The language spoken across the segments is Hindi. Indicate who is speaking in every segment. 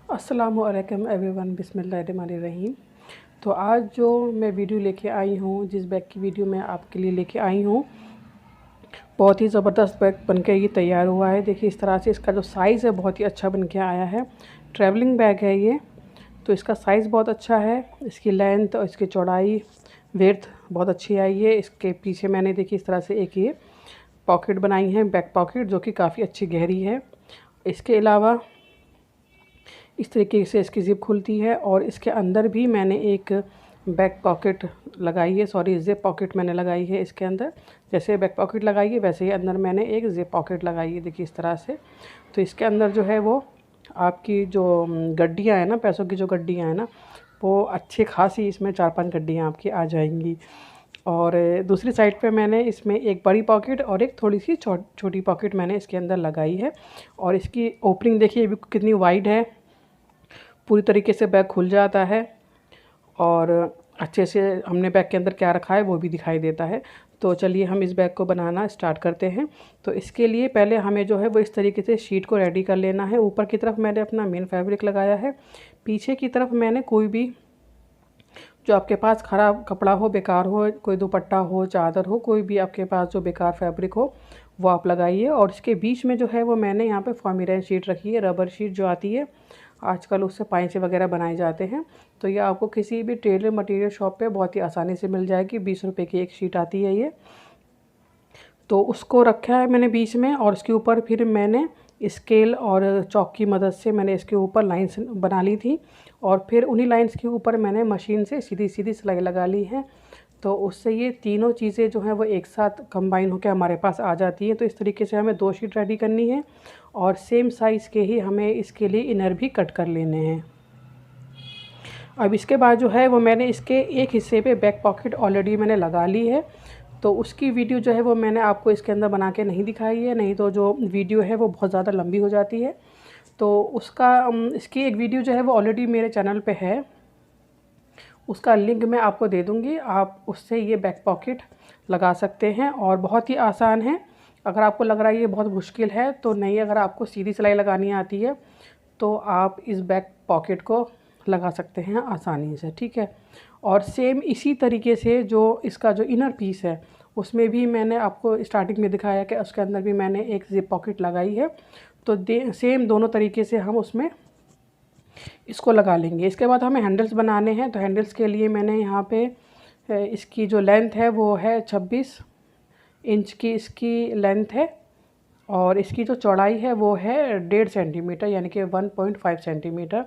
Speaker 1: अस्सलामुअलैकुम एवरीवन, बिस्मिल्लाहिर्रहमानिर्रहीम। तो आज जो मैं वीडियो लेके आई हूँ, जिस बैग की वीडियो मैं आपके लिए लेके आई हूँ, बहुत ही ज़बरदस्त बैग बनके ये तैयार हुआ है। देखिए इस तरह से इसका जो साइज़ है बहुत ही अच्छा बनके आया है। ट्रैवलिंग बैग है ये, तो इसका साइज़ बहुत अच्छा है। इसकी लेंथ और इसकी चौड़ाई, विड्थ बहुत अच्छी आई है। इसके पीछे मैंने देखिए इस तरह से एक ये पॉकेट बनाई है, बैक पॉकेट, जो कि काफ़ी अच्छी गहरी है। इसके अलावा इस तरीके से इसकी ज़िप खुलती है और इसके अंदर भी मैंने एक बैक पॉकेट लगाई है, ज़िप पॉकेट मैंने लगाई है इसके अंदर। जैसे बैक पॉकेट लगाई है वैसे ही अंदर मैंने एक ज़िप पॉकेट लगाई है, देखिए इस तरह से। तो इसके अंदर जो है वो आपकी जो गड्डियाँ हैं ना, पैसों की जो गड्डियाँ हैं ना, वो अच्छी खासी इसमें 4-5 गड्डियाँ आपकी आ जाएंगी। और दूसरी साइड पे मैंने इसमें एक बड़ी पॉकेट और एक थोड़ी सी छोटी पॉकेट मैंने इसके अंदर लगाई है। और इसकी ओपनिंग देखिए अभी कितनी वाइड है, पूरी तरीके से बैग खुल जाता है और अच्छे से हमने बैग के अंदर क्या रखा है वो भी दिखाई देता है। तो चलिए हम इस बैग को बनाना स्टार्ट करते हैं। तो इसके लिए पहले हमें जो है वो इस तरीके से शीट को रेडी कर लेना है। ऊपर की तरफ मैंने अपना मेन फैब्रिक लगाया है, पीछे की तरफ मैंने कोई भी जो आपके पास ख़राब कपड़ा हो, बेकार हो, कोई दुपट्टा हो, चादर हो, कोई भी आपके पास जो बेकार फैब्रिक हो वो आप लगाइए। और इसके बीच में जो है वो मैंने यहाँ पे फॉर्मिरेन शीट रखी है, रबर शीट जो आती है आजकल, उससे पाइंचे वगैरह बनाए जाते हैं। तो ये आपको किसी भी टेलर मटेरियल शॉप पे बहुत ही आसानी से मिल जाएगी। 20 रुपये की एक शीट आती है ये। तो उसको रखा है मैंने बीच में, और इसके ऊपर फिर मैंने स्केल और चॉक की मदद से मैंने इसके ऊपर लाइंस बना ली थी, और फिर उन्हीं लाइंस के ऊपर मैंने मशीन से सीधी सीधी सिलाई लगा ली है। तो उससे ये तीनों चीज़ें जो हैं वो एक साथ कंबाइन होकर हमारे पास आ जाती हैं। तो इस तरीके से हमें 2 शीट रेडी करनी है और सेम साइज़ के ही हमें इसके लिए इनर भी कट कर लेने हैं। अब इसके बाद जो है वो मैंने इसके एक हिस्से पे बैक पॉकेट ऑलरेडी मैंने लगा ली है। तो उसकी वीडियो जो है वो मैंने आपको इसके अंदर बना के नहीं दिखाई है, नहीं तो जो वीडियो है वो बहुत ज़्यादा लंबी हो जाती है। तो उसका इसकी एक वीडियो जो है वो ऑलरेडी मेरे चैनल पे है, उसका लिंक मैं आपको दे दूँगी। आप उससे ये बैक पॉकेट लगा सकते हैं और बहुत ही आसान है। अगर आपको लग रहा है ये बहुत मुश्किल है तो नहीं, अगर आपको सीधी सिलाई लगानी आती है तो आप इस बैक पॉकेट को लगा सकते हैं आसानी से, ठीक है। और सेम इसी तरीके से जो इसका जो इनर पीस है उसमें भी मैंने आपको स्टार्टिंग में दिखाया कि उसके अंदर भी मैंने एक ज़िप पॉकेट लगाई है। तो सेम दोनों तरीके से हम उसमें इसको लगा लेंगे। इसके बाद हमें हैंडल्स बनाने हैं। तो हैंडल्स के लिए मैंने यहाँ पे इसकी जो लेंथ है वो है 26 इंच की इसकी लेंथ है, और इसकी जो चौड़ाई है वो है 1.5 सेंटीमीटर, यानी कि 1.5 सेंटीमीटर।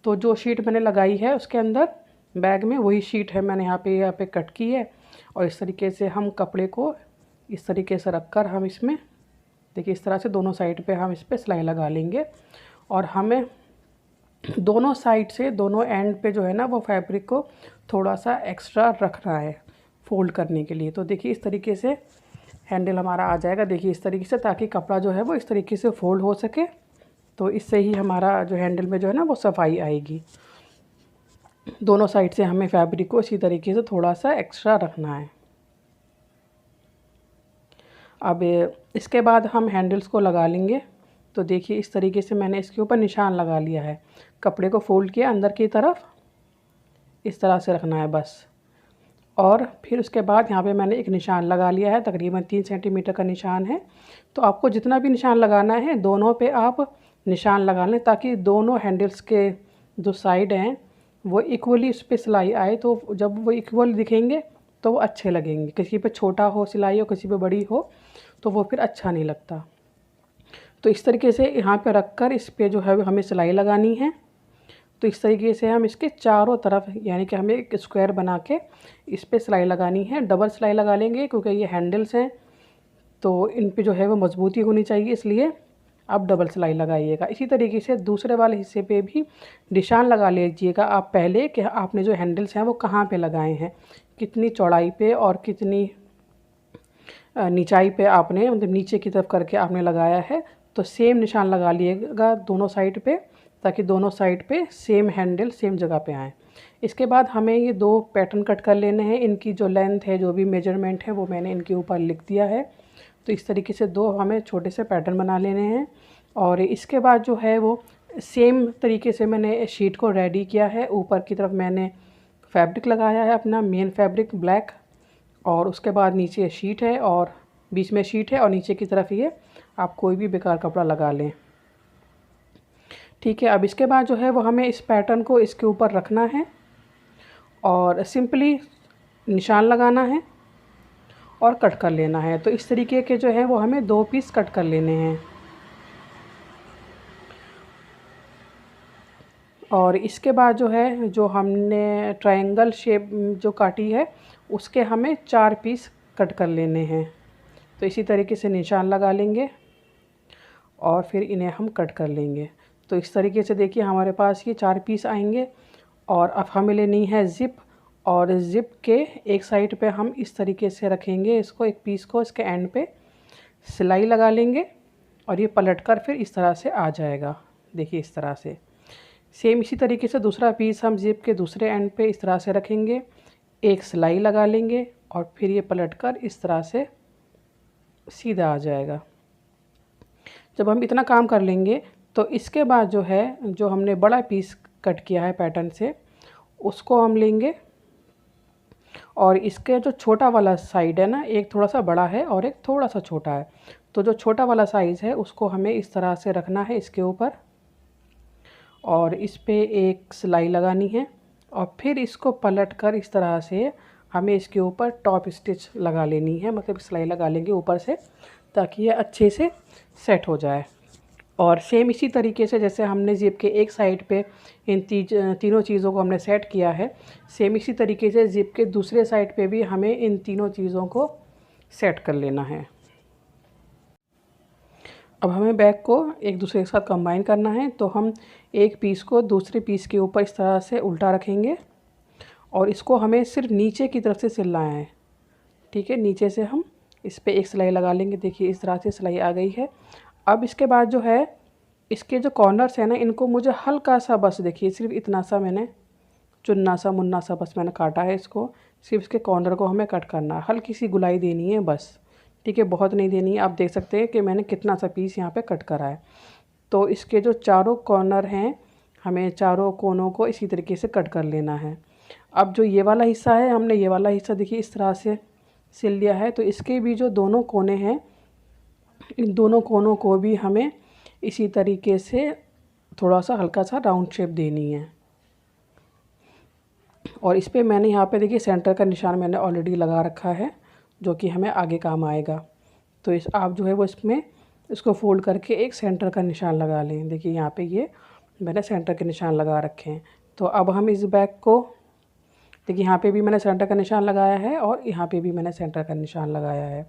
Speaker 1: तो जो शीट मैंने लगाई है उसके अंदर बैग में वही शीट है मैंने यहाँ पे कट की है। और इस तरीके से हम कपड़े को इस तरीके से रख कर हम इसमें देखिए इस तरह से दोनों साइड पे हम इस पर सिलाई लगा लेंगे। और हमें दोनों साइड से दोनों एंड पे जो है ना वो फैब्रिक को थोड़ा सा एक्स्ट्रा रखना है फ़ोल्ड करने के लिए। तो देखिए इस तरीके से हैंडल हमारा आ जाएगा, देखिए इस तरीके से, ताकि कपड़ा जो है वो इस तरीके से फ़ोल्ड हो सके। तो इससे ही हमारा जो हैंडल में जो है ना वो सफाई आएगी। दोनों साइड से हमें फैब्रिक को इसी तरीके से थोड़ा सा एक्स्ट्रा रखना है। अब इसके बाद हम हैंडल्स को लगा लेंगे। तो देखिए इस तरीके से मैंने इसके ऊपर निशान लगा लिया है, कपड़े को फ़ोल्ड किया अंदर की तरफ, इस तरह से रखना है बस। और फिर उसके बाद यहाँ पे मैंने एक निशान लगा लिया है, तकरीबन 3 सेंटीमीटर का निशान है। तो आपको जितना भी निशान लगाना है दोनों पे आप निशान लगा लें, ताकि दोनों हैंडल्स के जो साइड हैं वो इक्वली उस पर सिलाई आए। तो जब वो इक्वल दिखेंगे तो वो अच्छे लगेंगे। किसी पे छोटा हो सिलाई और किसी पे बड़ी हो तो वो फिर अच्छा नहीं लगता। तो इस तरीके से यहाँ पे रख कर इस पे जो है हमें सिलाई लगानी है। तो इस तरीके से हम इसके चारों तरफ, यानी कि हमें एक स्क्वायर बना के इस पे सिलाई लगानी है। डबल सिलाई लगा लेंगे क्योंकि ये हैंडल्स हैं तो इन पे जो है वो मजबूती होनी चाहिए, इसलिए आप डबल सिलाई लगाइएगा। इसी तरीके से दूसरे वाले हिस्से पे भी निशान लगा लीजिएगा आप पहले, कि आपने जो हैंडल्स हैं वो कहाँ पे लगाए हैं, कितनी चौड़ाई पे और कितनी नीचाई पे आपने, मतलब नीचे की तरफ करके आपने लगाया है। तो सेम निशान लगा लिएगा दोनों साइड पे, ताकि दोनों साइड पे सेम हैंडल सेम जगह पे आए। इसके बाद हमें ये 2 पैटर्न कट कर लेने हैं। इनकी जो लेंथ है, जो भी मेजरमेंट है वो मैंने इनके ऊपर लिख दिया है। तो इस तरीके से 2 हमें छोटे से पैटर्न बना लेने हैं। और इसके बाद जो है वो सेम तरीके से मैंने शीट को रेडी किया है। ऊपर की तरफ मैंने फैब्रिक लगाया है, अपना मेन फैब्रिक ब्लैक, और उसके बाद नीचे शीट है और बीच में शीट है और नीचे की तरफ ये आप कोई भी बेकार कपड़ा लगा लें। ठीक है, अब इसके बाद जो है वो हमें इस पैटर्न को इसके ऊपर रखना है और सिंपली निशान लगाना है और कट कर लेना है। तो इस तरीके के जो है वो हमें 2 पीस कट कर लेने हैं। और इसके बाद जो है, जो हमने ट्रायंगल शेप जो काटी है उसके हमें 4 पीस कट कर लेने हैं। तो इसी तरीके से निशान लगा लेंगे और फिर इन्हें हम कट कर लेंगे। तो इस तरीके से देखिए हमारे पास ये 4 पीस आएंगे। और अब हमें लेनी है ज़िप, और ज़िप के एक साइड पे हम इस तरीके से रखेंगे इसको, एक पीस को इसके एंड पे सिलाई लगा लेंगे और ये पलटकर फिर इस तरह से आ जाएगा। देखिए इस तरह से। सेम इसी तरीके से दूसरा पीस हम ज़िप के दूसरे एंड पे इस तरह से रखेंगे, एक सिलाई लगा लेंगे और फिर ये पलटकर इस तरह से सीधा आ जाएगा। जब हम इतना काम कर लेंगे तो इसके बाद जो है, जो हमने बड़ा पीस कट किया है पैटर्न से, उसको हम लेंगे और इसके जो छोटा वाला साइड है ना, एक थोड़ा सा बड़ा है और एक थोड़ा सा छोटा है। तो जो छोटा वाला साइज़ है उसको हमें इस तरह से रखना है इसके ऊपर और इस पे एक सिलाई लगानी है और फिर इसको पलटकर इस तरह से हमें इसके ऊपर टॉप स्टिच लगा लेनी है, मतलब सिलाई लगा लेंगे ऊपर से ताकि ये अच्छे से सेट हो जाए। और सेम इसी तरीके से जैसे हमने ज़िप के एक साइड पे इन तीनों चीज़ों को हमने सेट किया है, सेम इसी तरीके से ज़िप के दूसरे साइड पे भी हमें इन तीनों चीज़ों को सेट कर लेना है। अब हमें बैक को एक दूसरे के साथ कंबाइन करना है। तो हम एक पीस को दूसरे पीस के ऊपर इस तरह से उल्टा रखेंगे और इसको हमें सिर्फ नीचे की तरफ से सिलना है। ठीक है, नीचे से हम इस पर एक सिलाई लगा लेंगे। देखिए इस तरह से सिलाई आ गई है। अब इसके बाद जो है, इसके जो कॉर्नर्स हैं ना, इनको मुझे हल्का सा, बस देखिए सिर्फ इतना सा मैंने चुन्ना सा मुन्ना सा बस मैंने काटा है इसको। सिर्फ इसके कॉर्नर को हमें कट करना है, हल्की सी गुलाई देनी है बस। ठीक है, बहुत नहीं देनी है। आप देख सकते हैं कि मैंने कितना सा पीस यहाँ पे कट करा है। तो इसके जो चारों कॉर्नर हैं, हमें चारों कोनों को इसी तरीके से कट कर लेना है। अब जो ये वाला हिस्सा है, हमने ये वाला हिस्सा देखिए इस तरह से सिल लिया है। तो इसके भी जो दोनों कोने हैं, इन दोनों कोनों को भी हमें इसी तरीके से थोड़ा सा हल्का सा राउंड शेप देनी है। और इस पे मैंने यहाँ पे देखिए सेंटर का निशान मैंने ऑलरेडी लगा रखा है, जो कि हमें आगे काम आएगा। तो इस आप जो है वो इसमें इसको फोल्ड करके एक सेंटर का निशान लगा लें। देखिए यहाँ पे ये मैंने सेंटर के निशान लगा रखे हैं। तो अब हम इस बैक को देखिए, यहाँ पे भी मैंने सेंटर का निशान लगाया है और यहाँ पे भी मैंने सेंटर का निशान लगाया है।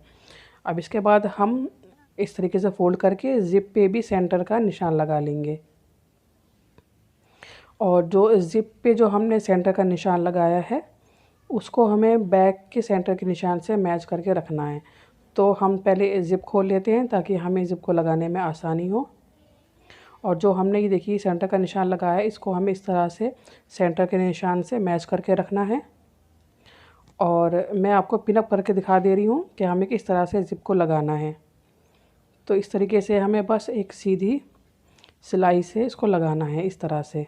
Speaker 1: अब इसके बाद हम इस तरीके से फोल्ड करके ज़िप पे भी सेंटर का निशान लगा लेंगे। और जो ज़िप पे जो हमने सेंटर का निशान लगाया है उसको हमें बैक के सेंटर के निशान से मैच करके रखना है। तो हम पहले ज़िप खोल लेते हैं ताकि हमें ज़िप को लगाने में आसानी हो। और जो हमने ये देखिए सेंटर का निशान लगाया है, इसको हमें इस तरह से सेंटर के निशान से मैच करके रखना है। और मैं आपको पिनअप करके दिखा दे रही हूँ कि हमें किस तरह से ज़िप को लगाना है। तो इस तरीके से हमें बस एक सीधी सिलाई से इसको लगाना है इस तरह से।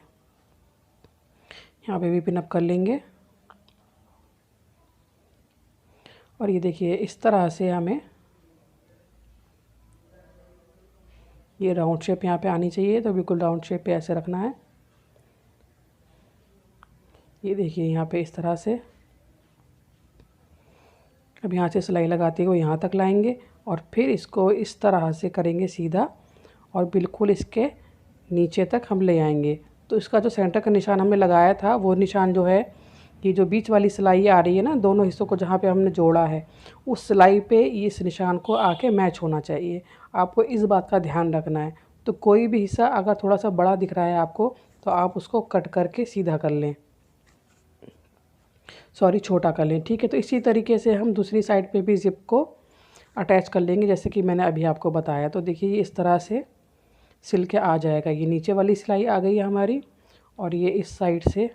Speaker 1: यहाँ पे भी पिनअप कर लेंगे और ये देखिए इस तरह से हमें ये राउंड शेप यहाँ पे आनी चाहिए। तो बिल्कुल राउंड शेप पे ऐसे रखना है। ये देखिए यहाँ पे इस तरह से। अब यहाँ से सिलाई लगाते हुए यहाँ तक लाएंगे और फिर इसको इस तरह से करेंगे सीधा और बिल्कुल इसके नीचे तक हम ले आएंगे। तो इसका जो सेंटर का निशान हमने लगाया था, वो निशान जो है, ये जो बीच वाली सिलाई आ रही है ना, दोनों हिस्सों को जहाँ पे हमने जोड़ा है, उस सिलाई पे इस निशान को आके मैच होना चाहिए। आपको इस बात का ध्यान रखना है। तो कोई भी हिस्सा अगर थोड़ा सा बड़ा दिख रहा है आपको, तो आप उसको कट करके सीधा कर लें, सॉरी छोटा कर लें। ठीक है, तो इसी तरीके से हम दूसरी साइड पे भी ज़िप को अटैच कर लेंगे जैसे कि मैंने अभी आपको बताया। तो देखिए ये इस तरह से सिल के आ जाएगा। ये नीचे वाली सिलाई आ गई है हमारी और ये इस साइड से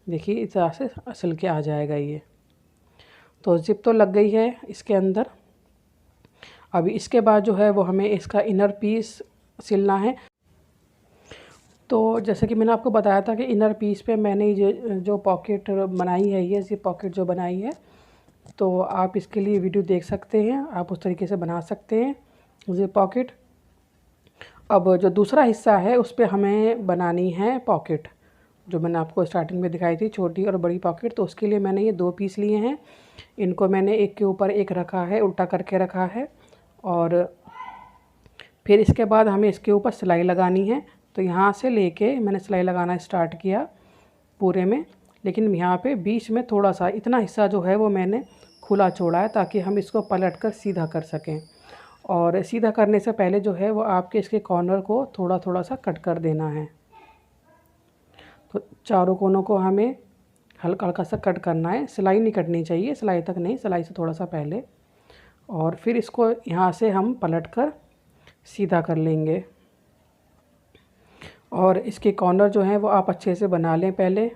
Speaker 1: देखिए इस तरह से सिल के आ जाएगा ये। तो ज़िप तो लग गई है इसके अंदर। अभी इसके बाद जो है वो हमें इसका इनर पीस सिलना है। तो जैसे कि मैंने आपको बताया था कि इनर पीस पे मैंने जो पॉकेट बनाई है, ये जिप पॉकेट जो बनाई है, तो आप इसके लिए वीडियो देख सकते हैं, आप उस तरीके से बना सकते हैं जिप पॉकेट। अब जो दूसरा हिस्सा है उस पर हमें बनानी है पॉकेट, जो मैंने आपको स्टार्टिंग में दिखाई थी, छोटी और बड़ी पॉकेट। तो उसके लिए मैंने ये 2 पीस लिए हैं, इनको मैंने एक के ऊपर एक रखा है, उल्टा करके रखा है। और फिर इसके बाद हमें इसके ऊपर सिलाई लगानी है। तो यहाँ से लेके मैंने सिलाई लगाना स्टार्ट किया पूरे में, लेकिन यहाँ पे बीच में थोड़ा सा इतना हिस्सा जो है वो मैंने खुला छोड़ा है, ताकि हम इसको पलट कर सीधा कर सकें। और सीधा करने से पहले जो है वो आपके इसके कॉर्नर को थोड़ा थोड़ा सा कट कर देना है। तो चारों कोनों को हमें हल्का हल्का सा कट करना है, सिलाई नहीं कटनी चाहिए, सिलाई तक नहीं, सिलाई से थोड़ा सा पहले। और फिर इसको यहाँ से हम पलट कर सीधा कर लेंगे। और इसके कॉर्नर जो हैं वो आप अच्छे से बना लें पहले।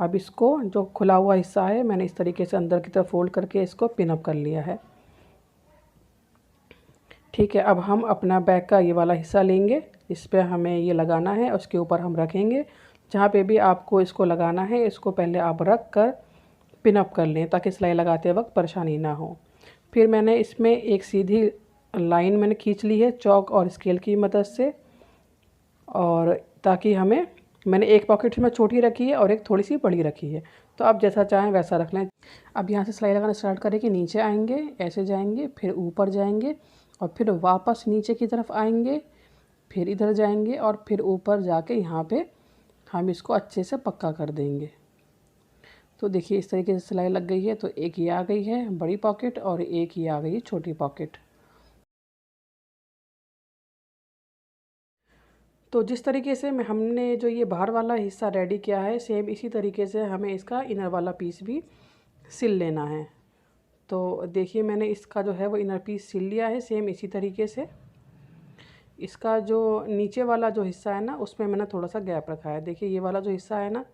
Speaker 1: अब इसको जो खुला हुआ हिस्सा है मैंने इस तरीके से अंदर की तरफ फोल्ड करके इसको पिन अप कर लिया है। ठीक है, अब हम अपना बैक का ये वाला हिस्सा लेंगे, इस पर हमें ये लगाना है, उसके ऊपर हम रखेंगे। जहाँ पे भी आपको इसको लगाना है, इसको पहले आप रख कर पिन अप कर लें, ताकि सिलाई लगाते वक्त परेशानी ना हो। फिर मैंने इसमें एक सीधी लाइन मैंने खींच ली है चौक और स्केल की मदद से, और ताकि मैंने एक पॉकेट में छोटी रखी है और एक थोड़ी सी बड़ी रखी है, तो आप जैसा चाहें वैसा रख लें। अब यहाँ से सिलाई लगाना स्टार्ट करें कि नीचे आएंगे, ऐसे जाएंगे, फिर ऊपर जाएंगे, और फिर वापस नीचे की तरफ आएंगे, फिर इधर जाएंगे, और फिर ऊपर जाके यहाँ पे हम इसको अच्छे से पक्का कर देंगे। तो देखिए इस तरीके से सिलाई लग गई है। तो एक ये आ गई है बड़ी पॉकेट और एक ये आ गई है छोटी पॉकेट। तो जिस तरीके से हमने जो ये बाहर वाला हिस्सा रेडी किया है, सेम इसी तरीके से हमें इसका इनर वाला पीस भी सिल लेना है। तो देखिए मैंने इसका जो है वो इनर पीस सिल लिया है सेम इसी तरीके से। इसका जो नीचे वाला जो हिस्सा है ना, उसमें मैंने थोड़ा सा गैप रखा है। देखिए ये वाला जो हिस्सा है ना,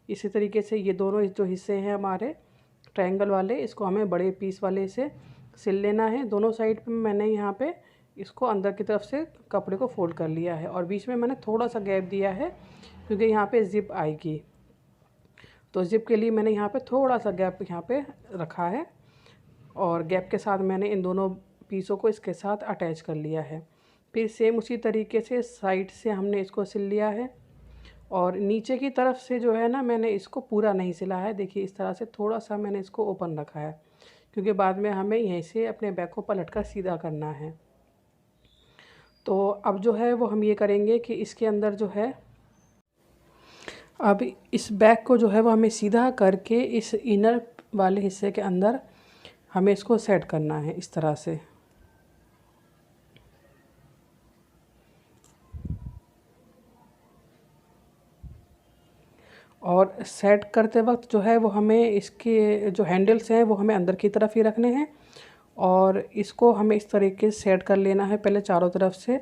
Speaker 1: इसी तरीके से ये दोनों जो हिस्से हैं हमारे ट्रायंगल वाले, इसको हमें बड़े पीस वाले से सिल लेना है। दोनों साइड पे मैंने यहाँ पे इसको अंदर की तरफ से कपड़े को फोल्ड कर लिया है, और बीच में मैंने थोड़ा सा गैप दिया है क्योंकि यहाँ पे ज़िप आएगी। तो ज़िप के लिए मैंने यहाँ पे थोड़ा सा गैप यहाँ पे रखा है, और गैप के साथ मैंने इन दोनों पीसों को इसके साथ अटैच कर लिया है। फिर सेम उसी तरीके से साइड से हमने इसको सिल लिया है, और नीचे की तरफ से जो है ना, मैंने इसको पूरा नहीं सिला है। देखिए इस तरह से थोड़ा सा मैंने इसको ओपन रखा है, क्योंकि बाद में हमें यहीं से अपने बैक को पलट कर सीधा करना है। तो अब जो है वो हम ये करेंगे कि इसके अंदर जो है, अब इस बैक को जो है वो हमें सीधा करके इस इनर वाले हिस्से के अंदर हमें इसको सेट करना है इस तरह से। और सेट करते वक्त जो है वो हमें इसके जो हैंडल्स हैं वो हमें अंदर की तरफ ही रखने हैं, और इसको हमें इस तरीके से सेट कर लेना है पहले चारों तरफ से,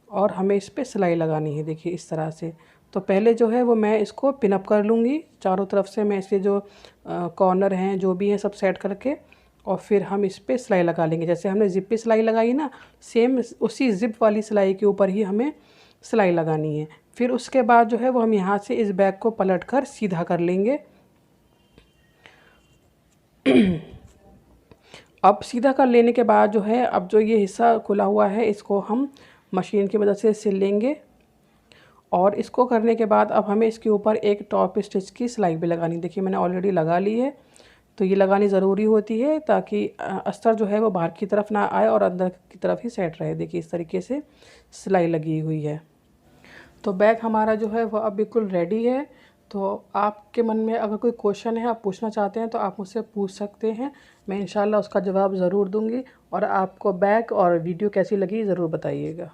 Speaker 1: और हमें इस पर सिलाई लगानी है। देखिए इस तरह से। तो पहले जो है वो मैं इसको पिन अप कर लूँगी चारों तरफ से, मैं इसके जो कॉर्नर हैं जो भी हैं सब सेट करके, और फिर हम इस पर सिलाई लगा लेंगे। जैसे हमने ज़िप पे सिलाई लगाई ना, सेम उसी ज़िप वाली सिलाई के ऊपर ही हमें सिलाई लगानी है। फिर उसके बाद जो है वो हम यहाँ से इस बैग को पलट कर सीधा कर लेंगे। अब सीधा कर लेने के बाद जो है, अब जो ये हिस्सा खुला हुआ है इसको हम मशीन की मदद से सिल लेंगे, और इसको करने के बाद अब हमें इसके ऊपर एक टॉप स्टिच की सिलाई भी लगानी। देखिए मैंने ऑलरेडी लगा ली है, तो ये लगानी ज़रूरी होती है ताकि अस्तर जो है वो बाहर की तरफ ना आए और अंदर की तरफ ही सेट रहे। देखिए इस तरीके से सिलाई लगी हुई है। तो बैग हमारा जो है वो अब बिल्कुल रेडी है। तो आपके मन में अगर कोई क्वेश्चन है, आप पूछना चाहते हैं, तो आप मुझसे पूछ सकते हैं, मैं इंशाल्लाह उसका जवाब ज़रूर दूंगी। और आपको बैग और वीडियो कैसी लगी ज़रूर बताइएगा।